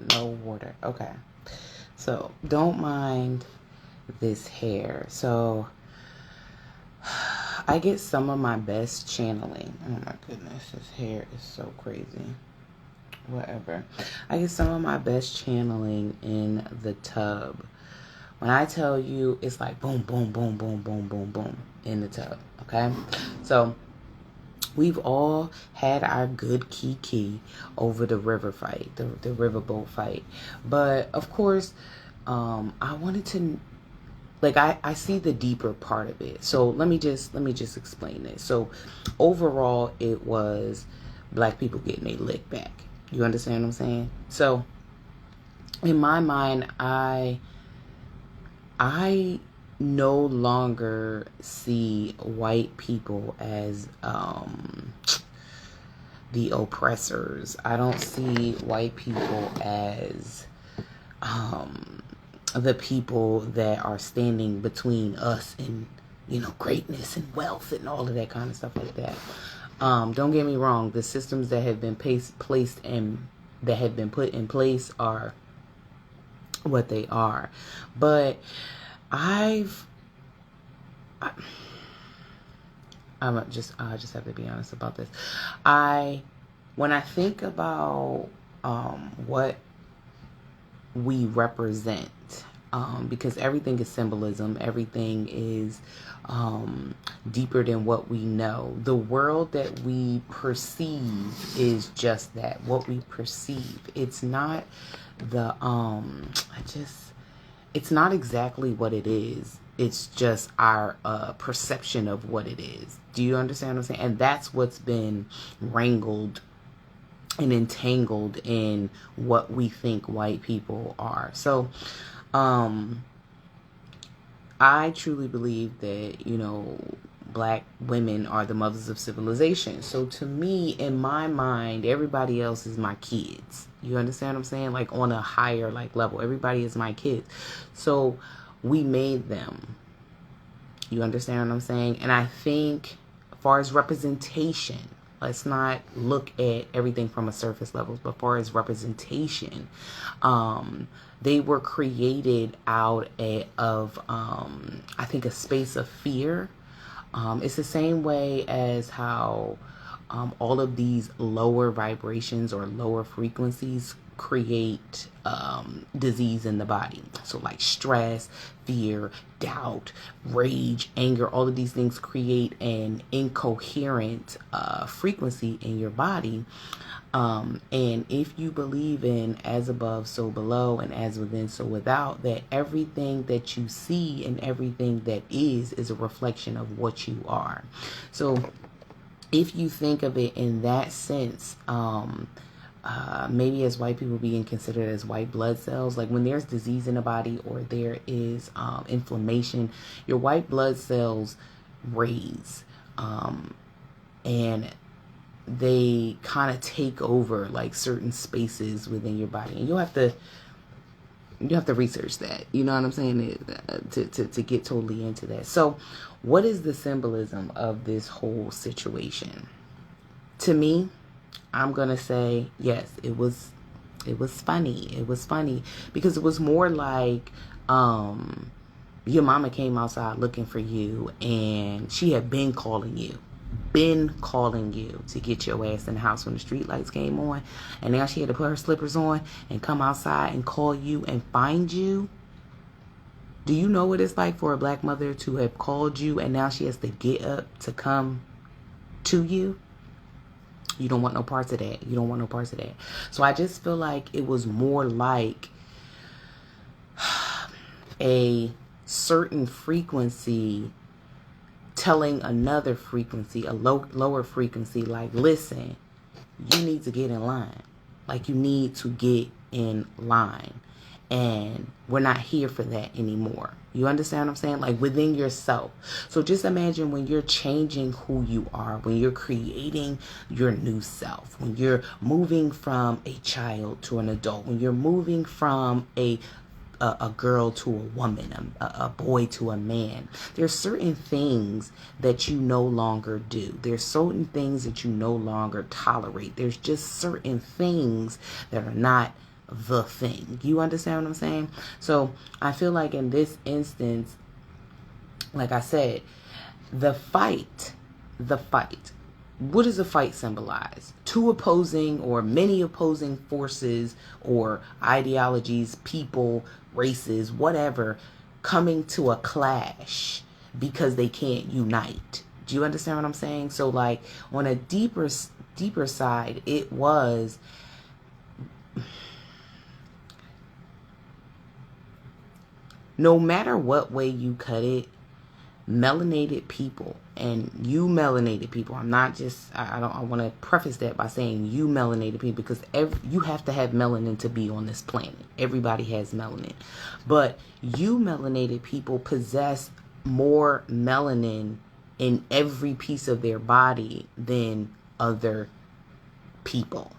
No water. Okay. So don't mind this hair. So I get some of my best channeling. Oh my goodness, this hair is so crazy. Whatever. I get some of my best channeling in the tub. When I tell you, it's like boom, boom, boom, boom, boom, boom, boom in the tub. Okay? So we've all had our good kiki over the river fight, the riverboat fight. But of course, I wanted to, like, I see the deeper part of it. So let me just explain this. So overall, it was black people getting a lick back. You understand what I'm saying? So in my mind, I no longer see white people as the oppressors. I don't see white people as the people that are standing between us and, greatness and wealth and all of that kind of stuff like that. Don't get me wrong. The systems that have been placed and that have been put in place are what they are. But I just have to be honest about this. When I think about what we represent, because everything is symbolism, everything is deeper than what we know. The world that we perceive is just that, what we perceive. It's not it's not exactly what it is. It's just our perception of what it is. Do you understand what I'm saying? And that's what's been wrangled and entangled in what we think white people are. So, I truly believe that, black women are the mothers of civilization. So to me, in my mind, everybody else is my kids. You understand what I'm saying? Like on a higher level, everybody is my kids. So we made them. You understand what I'm saying? And I think as far as representation, let's not look at everything from a surface level, but as far as representation, they were created out of, I think, a space of fear. It's the same way as how all of these lower vibrations or lower frequencies create disease in the body. So like stress, fear, doubt, rage, anger, all of these things create an incoherent frequency in your body. And if you believe in as above, so below, and as within, so without, that everything that you see and everything that is a reflection of what you are. So if you think of it in that sense, maybe as white people being considered as white blood cells, like when there's disease in the body or there is inflammation, your white blood cells raise, and they kind of take over like certain spaces within your body, and you have to research that. You know what I'm saying? To get totally into that. So, what is the symbolism of this whole situation? To me, I'm gonna say yes. It was funny. It was funny because it was more like your mama came outside looking for you, and she had been calling you to get your ass in the house when the street lights came on, and now she had to put her slippers on and come outside and call you and find you. Do you know what it's like for a black mother to have called you and now she has to get up to come to you? You don't want no parts of that. You don't want no parts of that. So I just feel like it was more like a certain frequency telling another frequency, a lower frequency, like, listen, you need to get in line. Like, you need to get in line. And we're not here for that anymore. You understand what I'm saying? Like within yourself. So just imagine when you're changing who you are, when you're creating your new self, when you're moving from a child to an adult, when you're moving from a girl to a woman, a boy to a man. There's certain things that you no longer do. There's certain things that you no longer tolerate. There's just certain things that are not the thing. You understand what I'm saying? So I feel like in this instance, like I said, the fight, what does a fight symbolize? Two opposing or many opposing forces or ideologies, people, races, whatever, coming to a clash because they can't unite. Do you understand what I'm saying? So like on a deeper side, it was no matter what way you cut it, melanated people, and you melanated people, I want to preface that by saying you melanated people, because you have to have melanin to be on this planet. Everybody has melanin, but you melanated people possess more melanin in every piece of their body than other people.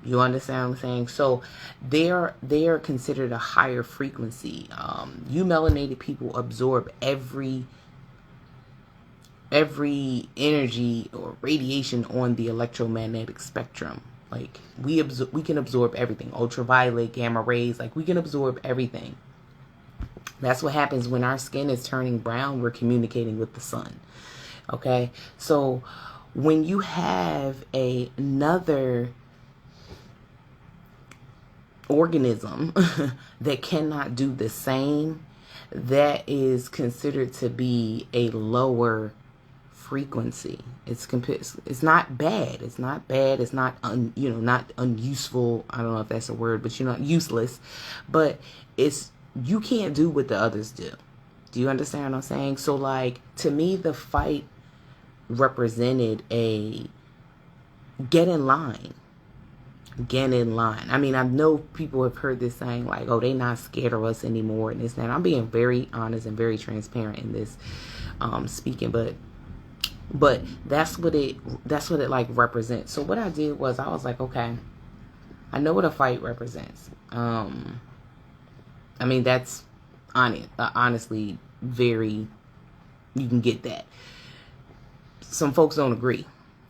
You understand what I'm saying? So they're considered a higher frequency. You melanated people absorb every energy or radiation on the electromagnetic spectrum. Like we can absorb everything. Ultraviolet, gamma rays, like we can absorb everything. That's what happens when our skin is turning brown. We're communicating with the sun. Okay? So when you have another organism that cannot do the same, that is considered to be a lower frequency. It's not bad. It's not bad. It's not not unuseful. I don't know if that's a word, but useless. But you can't do what the others do. Do you understand what I'm saying? So like to me, the fight represented a get in line. Get in line. I mean, I know people have heard this saying like, oh, they not scared of us anymore and this and that. I'm being very honest and very transparent in this speaking, but that's what it like represents. So what I did was I was like, okay, I know what a fight represents. I mean, that's honestly very, you can get that. Some folks don't agree.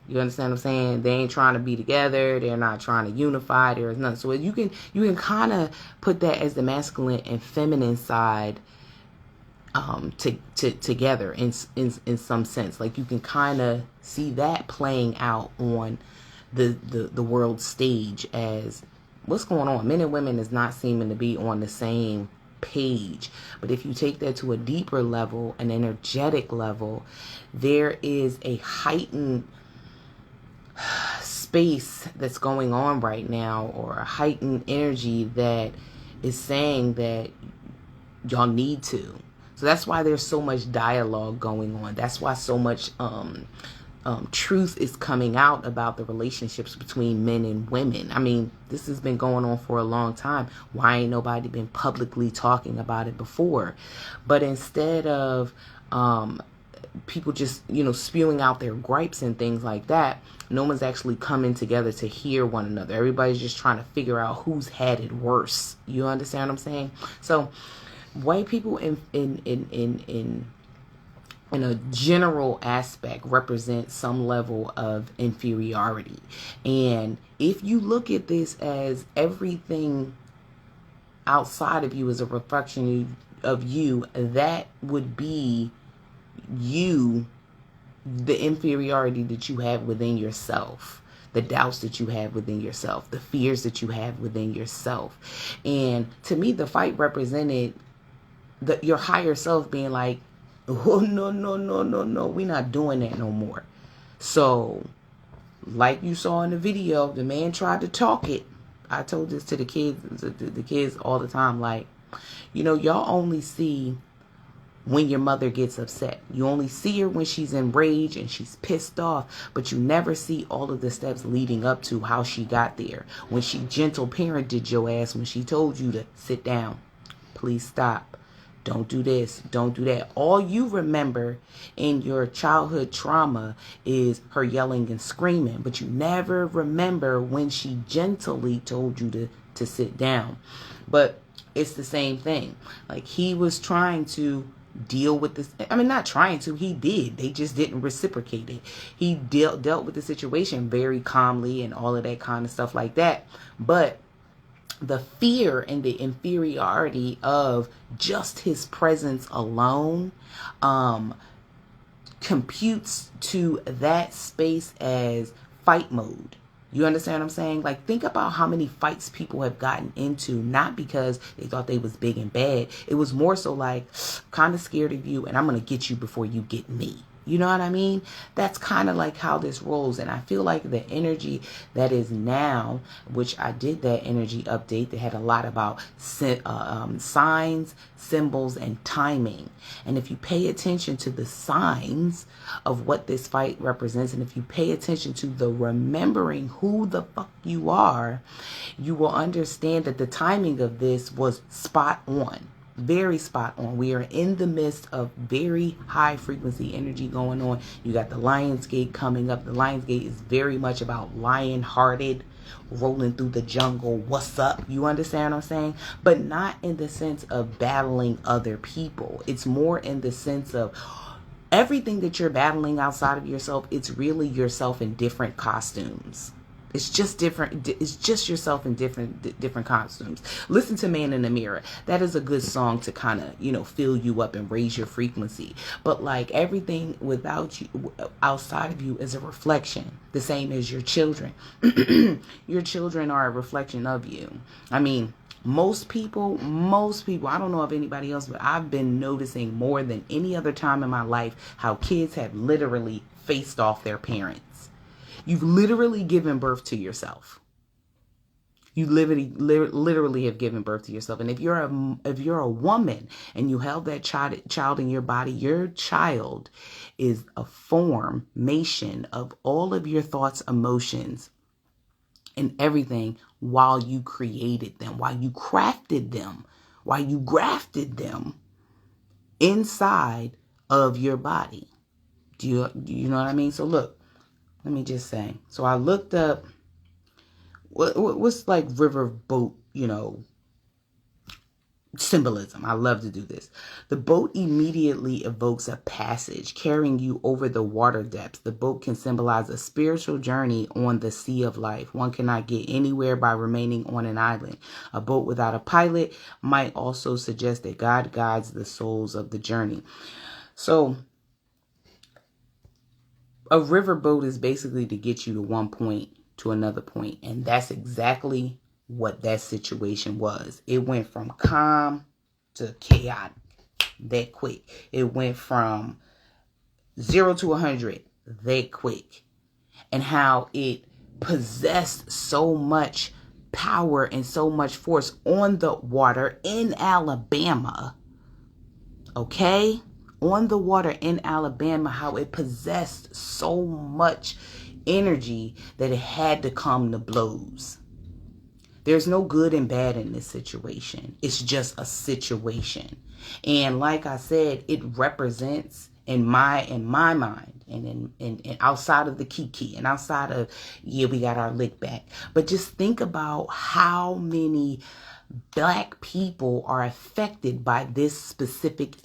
You understand what I'm saying? They ain't trying to be together. They're not trying to unify. There's nothing. So you can kind of put that as the masculine and feminine side together in some sense. Like you can kind of see that playing out on the world stage as what's going on. Men and women is not seeming to be on the same page. But if you take that to a deeper level, an energetic level, there is a heightened space that's going on right now, or a heightened energy that is saying that y'all need to. So that's why there's so much dialogue going on. That's why so much truth is coming out about the relationships between men and women. I mean, this has been going on for a long time. Why ain't nobody been publicly talking about it before? But instead of people just, spewing out their gripes and things like that, no one's actually coming together to hear one another. Everybody's just trying to figure out who's had it worse. You understand what I'm saying? So white people in a general aspect represent some level of inferiority. And if you look at this as everything outside of you is a reflection of you, that would be you, the inferiority that you have within yourself, the doubts that you have within yourself, the fears that you have within yourself. And to me, the fight represented your higher self being like, oh, no, we're not doing that no more. So like you saw in the video, the man tried to talk it. I told this to the kids all the time, like, y'all only see when your mother gets upset. You only see her when she's enraged and she's pissed off, but you never see all of the steps leading up to how she got there. When she gentle parented your ass, when she told you to sit down, please stop, don't do this, don't do that. All you remember in your childhood trauma is her yelling and screaming, but you never remember when she gently told you to sit down. But it's the same thing. Like, he was trying to deal with this. I mean, not trying to, he did. They just didn't reciprocate it. He dealt with the situation very calmly and all of that kind of stuff like that. But the fear and the inferiority of just his presence alone computes to that space as fight mode. You understand what I'm saying? Like, think about how many fights people have gotten into, not because they thought they was big and bad. It was more so like, kind of scared of you, and I'm going to get you before you get me. You know what I mean? That's kind of like how this rolls. And I feel like the energy that is now, which I did that energy update that had a lot about signs, symbols, and timing. And if you pay attention to the signs of what this fight represents, and if you pay attention to the remembering who the fuck you are, you will understand that the timing of this was spot on. Very spot on. We are in the midst of very high frequency energy going on. You got the Lion's Gate coming up. The Lion's Gate is very much about lion-hearted, rolling through the jungle. What's up? You understand what I'm saying? But not in the sense of battling other people. It's more in the sense of everything that you're battling outside of yourself. It's really yourself in different costumes. It's just different. It's just yourself in different costumes. Listen to Man in the Mirror. That is a good song to kind of, fill you up and raise your frequency. But like everything without you, outside of you, is a reflection. The same as your children. Your children are a reflection of you. I mean, most people, I don't know of anybody else, but I've been noticing more than any other time in my life how kids have literally faced off their parents. You've literally given birth to yourself. You literally have given birth to yourself. And if you're a woman and you held that child in your body, your child is a formation of all of your thoughts, emotions, and everything while you created them, while you crafted them, while you grafted them inside of your body. Do you know what I mean? So look. Let me just say. So I looked up what's like riverboat, symbolism. I love to do this. The boat immediately evokes a passage carrying you over the water depths. The boat can symbolize a spiritual journey on the sea of life. One cannot get anywhere by remaining on an island. A boat without a pilot might also suggest that God guides the souls of the journey. So a riverboat is basically to get you to one point to another point. And that's exactly what that situation was. It went from calm to chaotic that quick. It went from 0 to 100 that quick. And how it possessed so much power and so much force on the water in Alabama. Okay? On the water in Alabama, how it possessed so much energy that it had to come to blows. There's no good and bad in this situation. It's just a situation. And like I said, it represents in my mind and outside of the kiki and outside of, we got our lick back. But just think about how many Black people are affected by this specific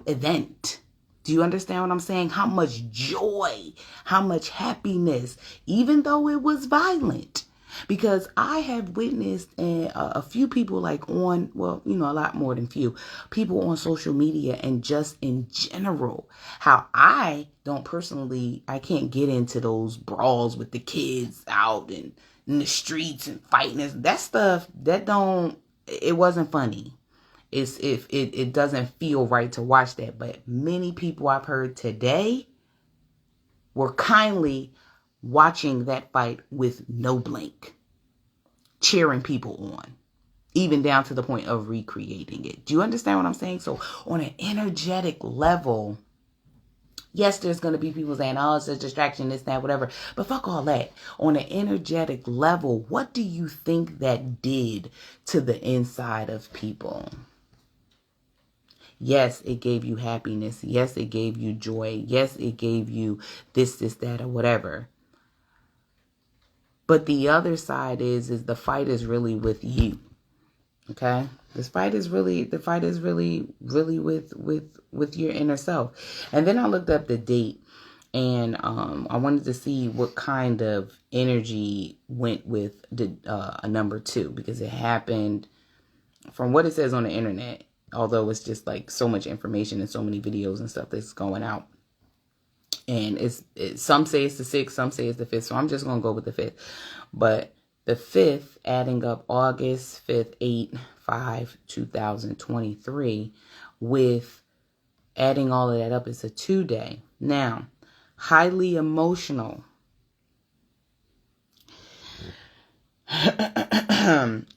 event. Do you understand what I'm saying? How much joy, how much happiness, even though it was violent. Because I have witnessed a few people like on, a lot more than few people on social media and just in general, how I can't get into those brawls with the kids out and in the streets and fighting. That stuff, it wasn't funny. It doesn't feel right to watch that. But many people I've heard today were kindly watching that fight with no blink, cheering people on, even down to the point of recreating it. Do you understand what I'm saying? So on an energetic level, yes, there's going to be people saying, oh, it's a distraction, this, that, whatever. But fuck all that. On an energetic level, what do you think that did to the inside of people? Yes, it gave you happiness. Yes, it gave you joy. Yes, it gave you this, that, or whatever. But the other side is the fight is really with you. Okay? The fight is really with your inner self. And then I looked up the date. And I wanted to see what kind of energy went with the a number 2, because it happened from what it says on the internet, although it's just like so much information and so many videos and stuff that's going out. And some say it's the 6th, some say it's the 5th. So I'm just going to go with the 5th. But the 5th, adding up August 5th, 8/5/2023, with adding all of that up, it's a 2-day. Now, highly emotional.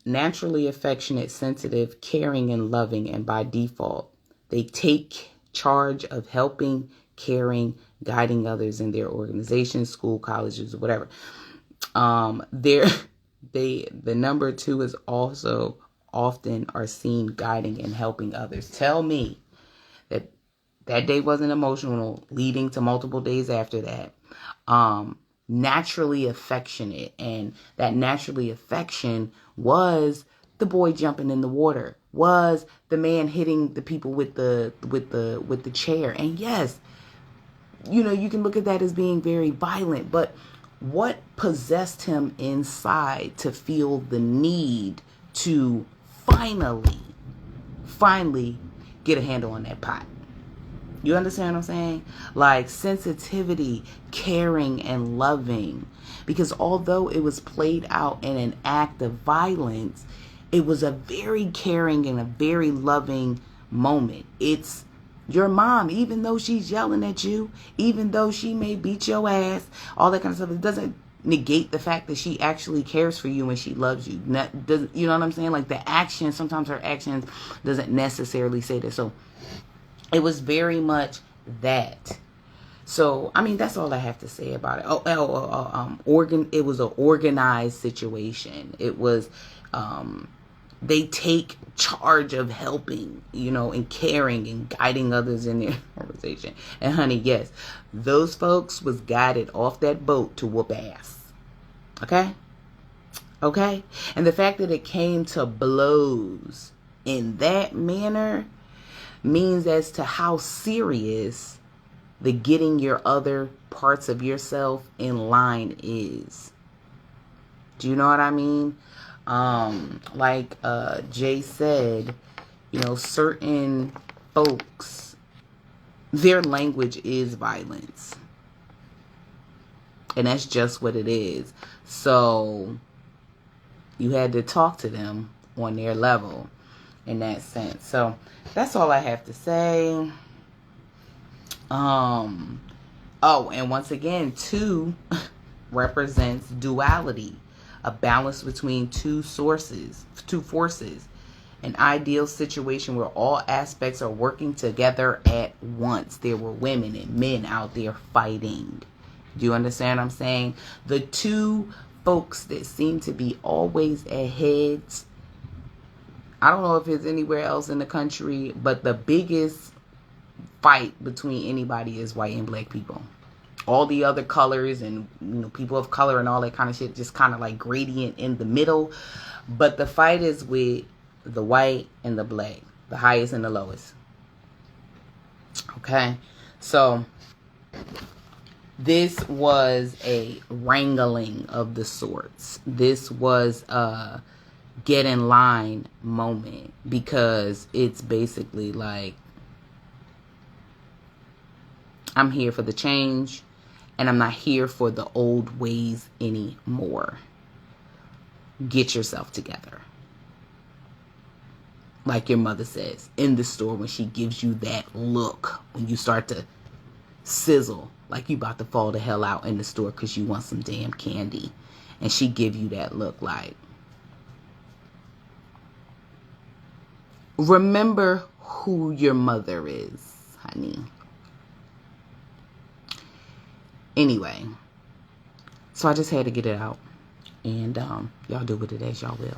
Naturally affectionate, sensitive, caring, and loving. And by default, they take charge of helping, caring, guiding others in their organizations, school, colleges, whatever. The number 2 is also often are seen guiding and helping others. Tell me that day wasn't emotional, leading to multiple days after that. Naturally affectionate, and that naturally affection was the boy jumping in the water, was the man hitting the people with the chair. And yes, you can look at that as being very violent, but what possessed him inside to feel the need to finally get a handle on that pot? You understand what I'm saying? Like sensitivity, caring, and loving. Because although it was played out in an act of violence, it was a very caring and a very loving moment. It's your mom, even though she's yelling at you, even though she may beat your ass, all that kind of stuff, it doesn't negate the fact that she actually cares for you and she loves you. You know what I'm saying? Like the action, sometimes her actions doesn't necessarily say that. So it was very much that. So, I mean, that's all I have to say about it. It was an organized situation. It was, they take charge of helping, and caring and guiding others in their organization. And honey, yes, those folks was guided off that boat to whoop ass. Okay? And the fact that it came to blows in that manner means as to how serious the getting your other parts of yourself in line is. Do you know what I mean? Like Jay said, certain folks, their language is violence. And that's just what it is. So you had to talk to them on their level in that sense. So that's all I have to say. And once again, 2 represents duality, a balance between two forces, an ideal situation where all aspects are working together at once. There were women and men out there fighting. Do you understand what I'm saying? The 2 folks that seem to be always at heads, I don't know if it's anywhere else in the country, but the biggest fight between anybody is white and black people. All the other colors and people of color and all that kind of shit just kind of like gradient in the middle. But the fight is with the white and the black, the highest and the lowest. Okay, so this was a wrangling of the sorts. This was a get in line moment, because it's basically like, I'm here for the change, and I'm not here for the old ways anymore. Get yourself together. Like your mother says in the store when she gives you that look, when you start to sizzle like you about to fall the hell out in the store because you want some damn candy, and she give you that look like, remember who your mother is, honey. Anyway, so I just had to get it out. And y'all do with it as y'all will.